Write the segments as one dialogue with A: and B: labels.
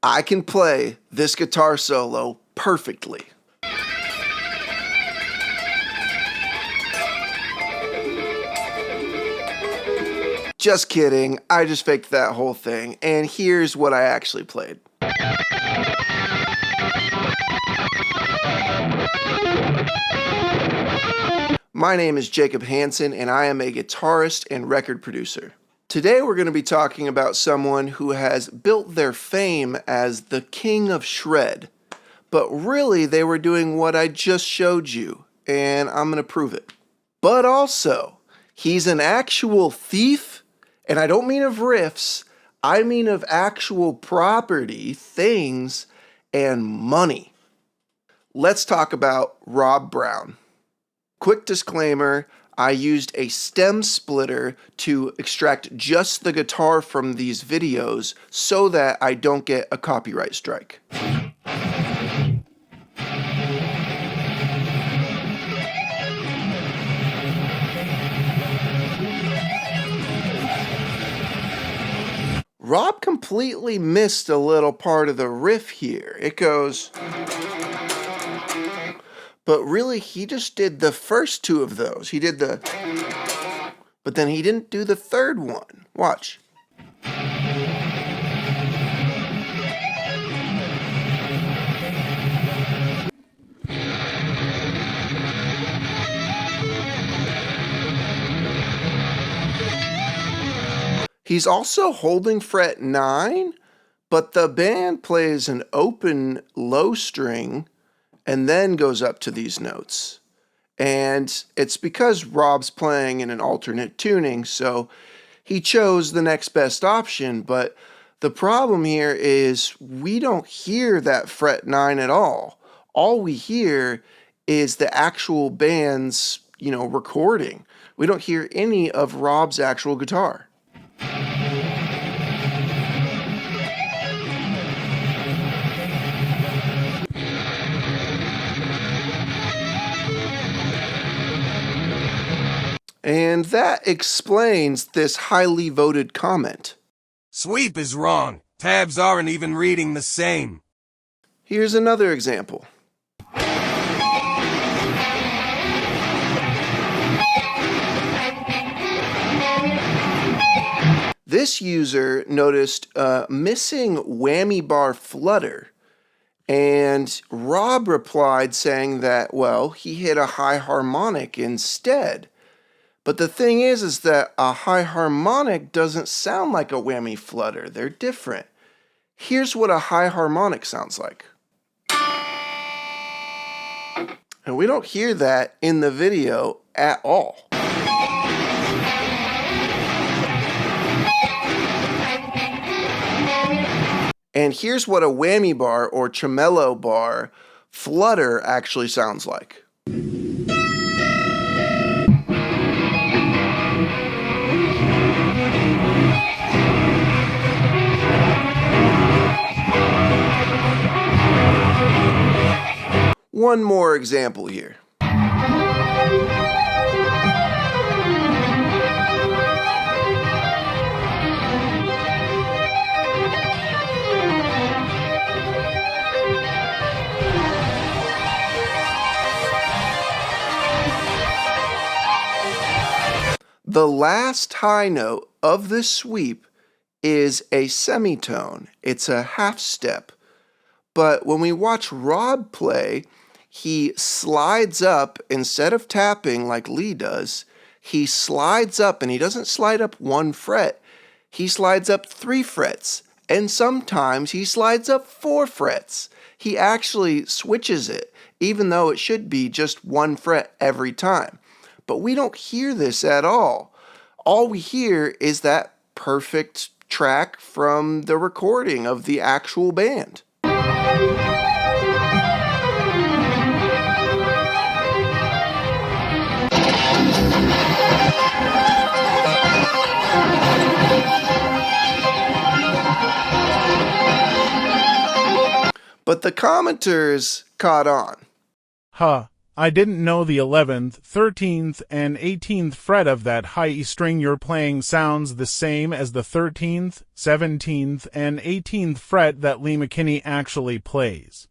A: I can play this guitar solo perfectly. Just kidding, I just faked that whole thing, and here's what I actually played. My name is Jacob Hansen, and I am a guitarist and record producer. Today we're going to be talking about someone who has built their fame as the king of shred, but really they were doing what I just showed you, and I'm going to prove it. But also, he's an actual thief, and I don't mean of riffs, I mean of actual property, things, and money. Let's talk about Rob Brown. Quick disclaimer, I used a stem splitter to extract just the guitar from these videos so that I don't get a copyright strike. Rob completely missed a little part of the riff here. It goes... But really, he just did the first two of those. He did the... But then he didn't do the third one. Watch. He's also holding fret 9, but the band plays an open low string and then goes up to these notes. And it's because Rob's playing in an alternate tuning, so he chose the next best option, but the problem here is we don't hear that fret 9 at all. All we hear is the actual band's, recording. We don't hear any of Rob's actual guitar. And that explains this highly voted comment.
B: Sweep is wrong. Tabs aren't even reading the same.
A: Here's another example. This user noticed a missing whammy bar flutter, and Rob replied saying that, well, he hit a high harmonic instead. But the thing is that a high harmonic doesn't sound like a whammy flutter. They're different. Here's what a high harmonic sounds like. And we don't hear that in the video at all. And here's what a whammy bar or tremolo bar flutter actually sounds like. One more example here. The last high note of this sweep is a semitone. It's a half step. But when we watch Rob play, he slides up, instead of tapping like Lee does, he slides up, and he doesn't slide up 1 fret, he slides up 3 frets, and sometimes he slides up 4 frets. He actually switches it, even though it should be just 1 fret every time. But we don't hear this at all. All we hear is that perfect track from the recording of the actual band. But the commenters caught on.
C: Huh, I didn't know the 11th, 13th, and 18th fret of that high E string you're playing sounds the same as the 13th, 17th, and 18th fret that Lee McKinney actually plays.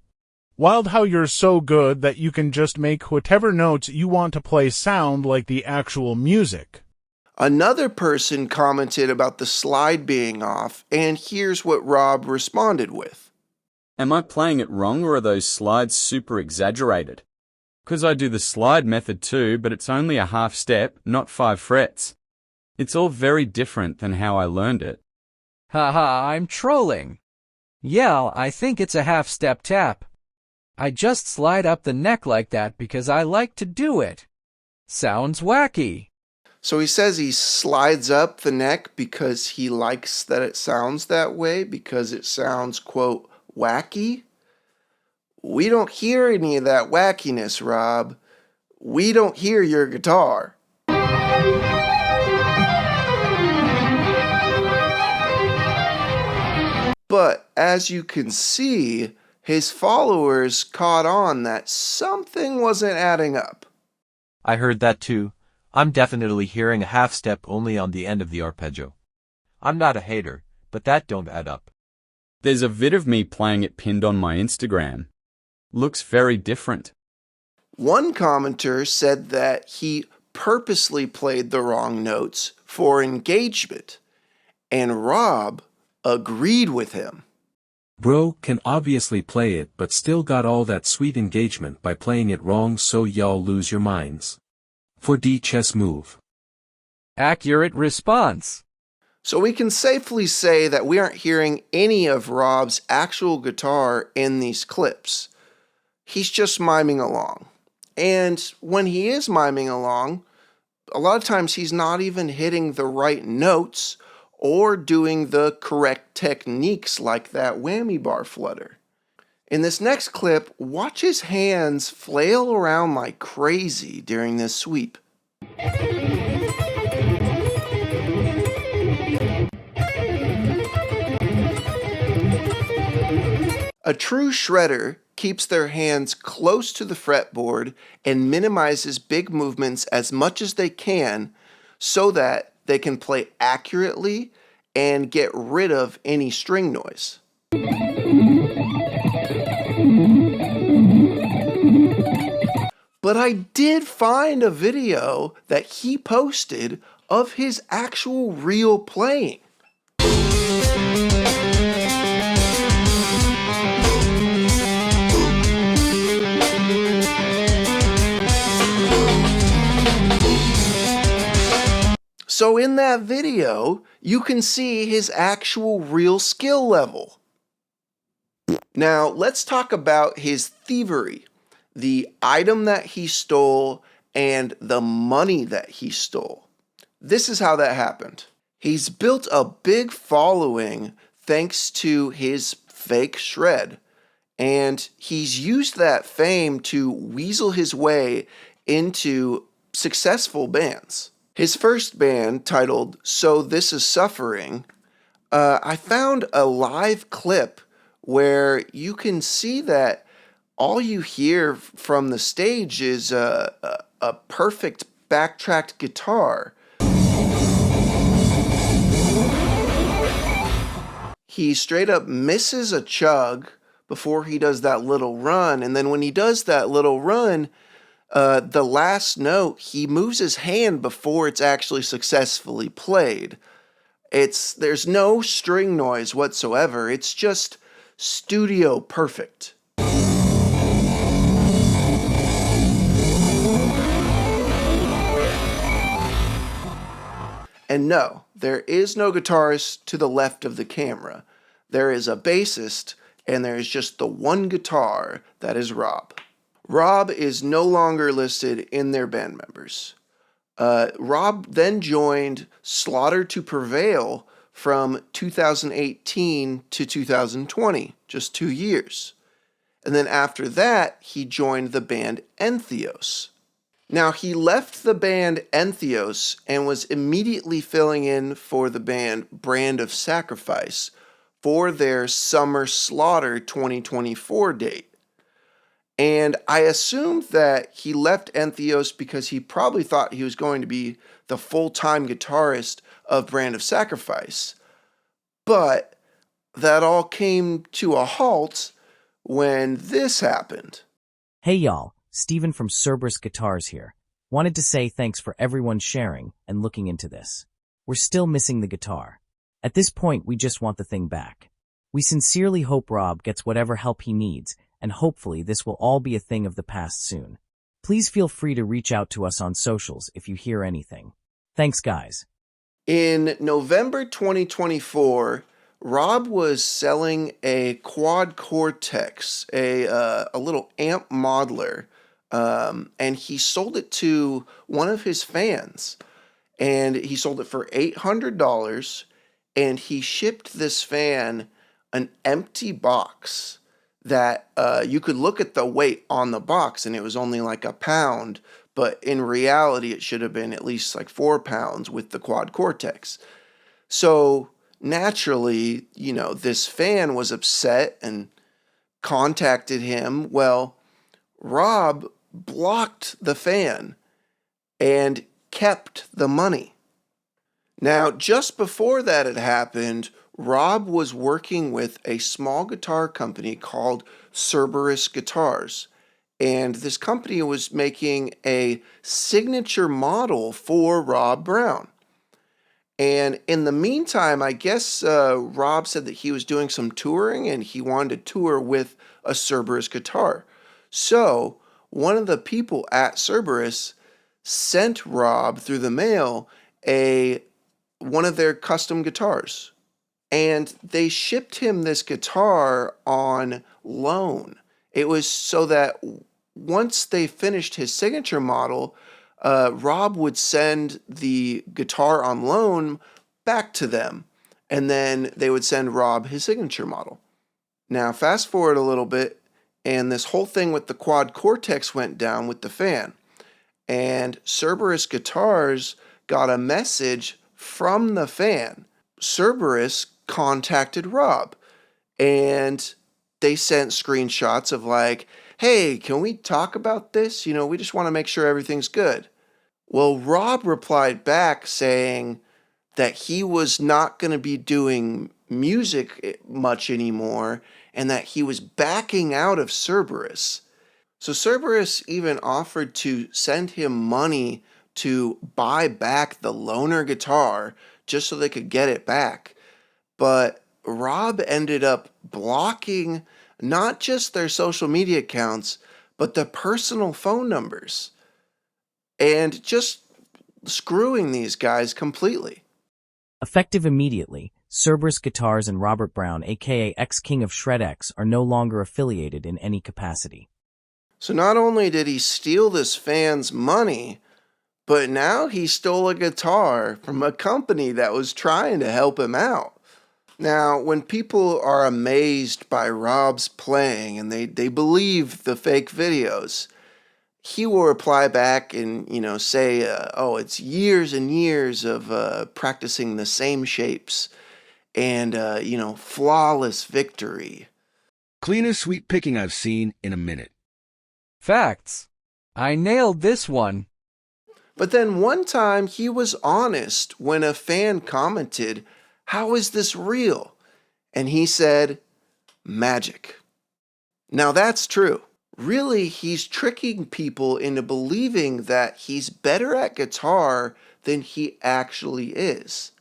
C: Wild how you're so good that you can just make whatever notes you want to play sound like the actual music.
A: Another person commented about the slide being off, and here's what Rob responded with.
D: Am I playing it wrong, or are those slides super exaggerated? 'Cause I do the slide method too, but it's only a half step, not 5 frets. It's all very different than how I learned it.
E: Haha, I'm trolling. Yeah, I think it's a half-step tap. I just slide up the neck like that because I like to do it. Sounds wacky.
A: So he says he slides up the neck because he likes that it sounds that way, because it sounds, quote, wacky? We don't hear any of that wackiness, Rob. We don't hear your guitar. But as you can see, his followers caught on that something wasn't adding up.
F: I heard that too. I'm definitely hearing a half step only on the end of the arpeggio. I'm not a hater, but that don't add up.
D: There's a vid of me playing it pinned on my Instagram. Looks very different.
A: One commenter said that he purposely played the wrong notes for engagement, and Rob agreed with him.
G: Bro can obviously play it but still got all that sweet engagement by playing it wrong, so y'all lose your minds. For D chess move.
E: Accurate response.
A: So we can safely say that we aren't hearing any of Rob's actual guitar in these clips. He's just miming along. And when he is miming along, a lot of times he's not even hitting the right notes or doing the correct techniques like that whammy bar flutter. In this next clip, watch his hands flail around like crazy during this sweep. A true shredder keeps their hands close to the fretboard and minimizes big movements as much as they can so that they can play accurately and get rid of any string noise. But I did find a video that he posted of his actual real playing. So in that video, you can see his actual real skill level. Now, let's talk about his thievery, the item that he stole, and the money that he stole. This is how that happened. He's built a big following thanks to his fake shred, and he's used that fame to weasel his way into successful bands. His first band, titled So This Is Suffering, I found a live clip where you can see that all you hear from the stage is a perfect backtracked guitar. He straight up misses a chug before he does that little run, and then when he does that little run, the last note, he moves his hand before it's actually successfully played. There's no string noise whatsoever. It's just studio perfect. And no, there is no guitarist to the left of the camera. There is a bassist, and there is just the one guitar that is Rob. Rob is no longer listed in their band members. Rob then joined Slaughter to Prevail from 2018 to 2020, just 2 years. And then after that, he joined the band Entheos. Now, he left the band Entheos and was immediately filling in for the band Brand of Sacrifice for their Summer Slaughter 2024 date. And I assumed that he left Entheos because he probably thought he was going to be the full-time guitarist of Brand of Sacrifice. But that all came to a halt when this happened.
H: Hey y'all, Steven from Cerberus Guitars here. Wanted to say thanks for everyone sharing and looking into this. We're still missing the guitar. At this point, we just want the thing back. We sincerely hope Rob gets whatever help he needs, and hopefully this will all be a thing of the past soon. Please feel free to reach out to us on socials if you hear anything. Thanks, guys.
A: In November 2024, Rob was selling a Quad Cortex, a little amp modeler, and he sold it to one of his fans. And he sold it for $800, and he shipped this fan an empty box that you could look at the weight on the box, and it was only like a pound, but in reality, it should have been at least like 4 pounds with the Quad Cortex. So naturally, this fan was upset and contacted him. Well, Rob blocked the fan and kept the money. Now, just before that had happened, Rob was working with a small guitar company called Cerberus Guitars. And this company was making a signature model for Rob Brown. And in the meantime, I guess Rob said that he was doing some touring and he wanted to tour with a Cerberus guitar. So one of the people at Cerberus sent Rob through the mail one of their custom guitars. And they shipped him this guitar on loan. It was so that once they finished his signature model, Rob would send the guitar on loan back to them, and then they would send Rob his signature model. Now, fast forward a little bit, and this whole thing with the Quad Cortex went down with the fan, and Cerberus Guitars got a message from the fan. Cerberus contacted Rob, and they sent screenshots of like, hey, can we talk about this? We just want to make sure everything's good. Well, Rob replied back saying that he was not going to be doing music much anymore and that he was backing out of Cerberus. So Cerberus even offered to send him money to buy back the loaner guitar just so they could get it back. But Rob ended up blocking not just their social media accounts, but the personal phone numbers, and just screwing these guys completely.
H: Effective immediately, Cerberus Guitars and Robert Brown, aka xKingofShredx, are no longer affiliated in any capacity.
A: So not only did he steal this fan's money, but now he stole a guitar from a company that was trying to help him out. Now, when people are amazed by Rob's playing and they believe the fake videos, he will reply back and, say, it's years and years of practicing the same shapes and, flawless victory.
B: Cleanest sweep picking I've seen in a minute.
E: Facts. I nailed this one.
A: But then one time he was honest when a fan commented, "How is this real?" And he said, "Magic." Now that's true. Really, he's tricking people into believing that he's better at guitar than he actually is.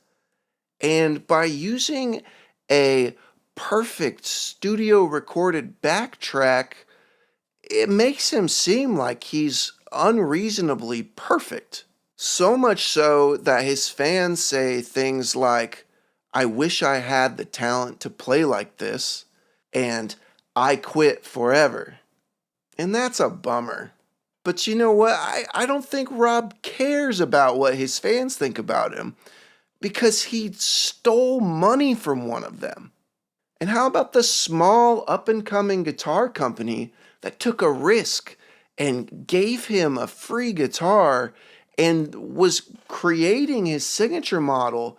A: And by using a perfect studio recorded backtrack, it makes him seem like he's unreasonably perfect. So much so that his fans say things like, "I wish I had the talent to play like this," and "I quit forever." And that's a bummer. But you know what? I don't think Rob cares about what his fans think about him, because he stole money from one of them. And how about the small up-and-coming guitar company that took a risk and gave him a free guitar and was creating his signature model?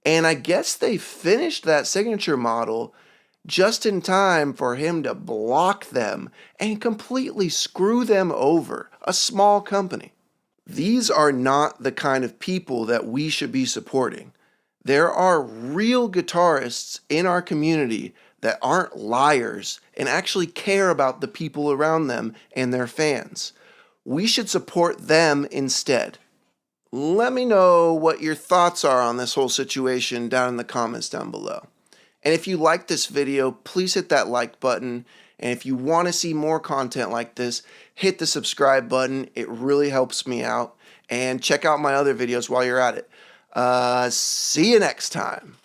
A: And I guess they finished that signature model, just in time for him to block them and completely screw them over, a small company. These are not the kind of people that we should be supporting. There are real guitarists in our community that aren't liars and actually care about the people around them and their fans. We should support them instead. Let me know what your thoughts are on this whole situation down in the comments down below. And if you like this video, please hit that like button. And if you want to see more content like this, hit the subscribe button. It really helps me out. And check out my other videos while you're at it. See you next time.